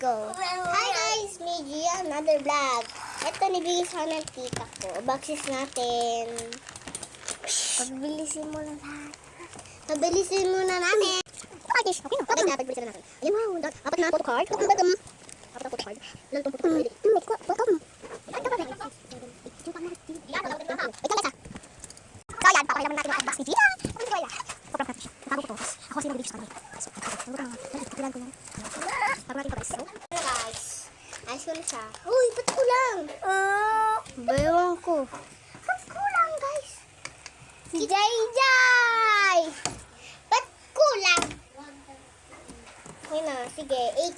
go. Hi guys, me Gia, another vlog. Ito, nibigay sa ng tita ko. Boxes natin. Pabilisin muna lahat. Pabilisin muna namin. Okay, okay na. Pabilisin na natin. Ayan mo, apat na photocard. Apat na photocard. Ilan itong photocard? So, ayan, papakilaman natin ang box ni Gia. Sobrang natin siya. Natago ko to. Ako kasi nabibigay sa kanila. So, tapilan ko lang. Tago natin ito guys. So, guys. Ayos ko na siya. Uy, ba't kulang? Bayawan ko. Ba't kulang, guys? Si Jai! Ba't kulang? Okay na, sige.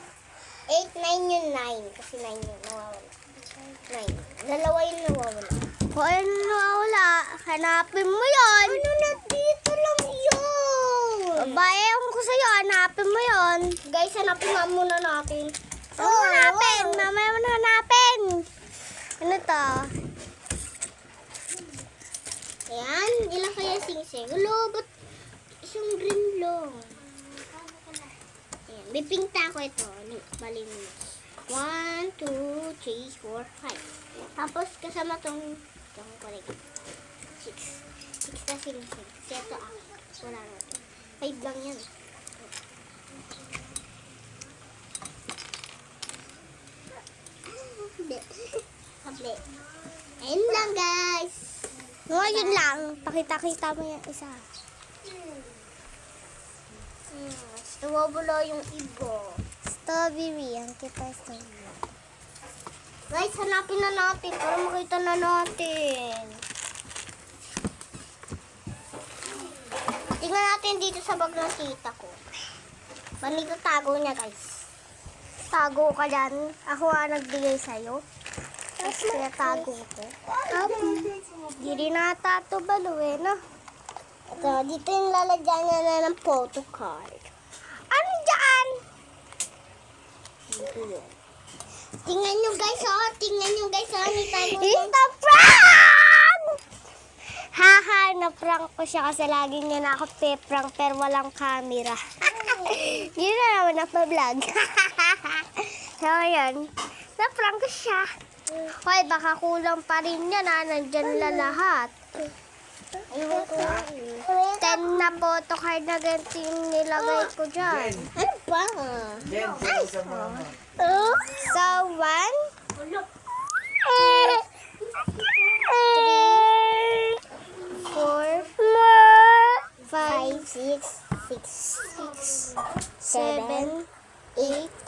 8, 9 yun, 9. Kasi 9 yun, nawawala. 9. Dalawa yun nawawala. Kung ano nawawala, hanapin mo yun. Ano na, dito lang yun. Bayawan ko sa'yo, hanapin mo yun. Guys, hanapin nga muna natin. Hanapin! Mamaya mo na hanapin! Ano to? Ayan, ilan kaya sing-sing? Hello, ba't isang green lang? Ayan, bipinta ko ito. Bali mo. 1, 2, 3, 4, 5. Tapos kasama tong correct. 6 na sing-sing. Kasi ito wala na ito. 5 lang yan. Hable. Ayun lang guys. Ngayon lang. Pakita-kita mo yung isa. Nawawala yung ibo. Strawberry. Ang kita strawberry. Guys, hanapin na natin para makita na natin. Tingnan natin dito sa bag ng tita ko. Panito tago niya guys. Tago ka dyan. Ako ang nagbigay sa'yo. Tapos kaya tago ko. Hindi rin nata ito baluwe, no? Ito, dito yung lalagyan niya na ng photocard. Ano dyan? Dito yun. Tingnan nyo guys, oh. Tingnan nyo guys, oh. Ito prank! Haha, na-prank ko siya kasi lagi niya na ako pe-prank pero walang camera. Hindi na naman na-vlog. So, ayan. Na-prank ko siya. Hoy, baka kulang pa rin yan, ha? Nandyan na lahat. 10 na photocard na ganito yung nilagay ko dyan. Ano ba? So, 1, 2, 3, 4, 5, 6, 7, 8,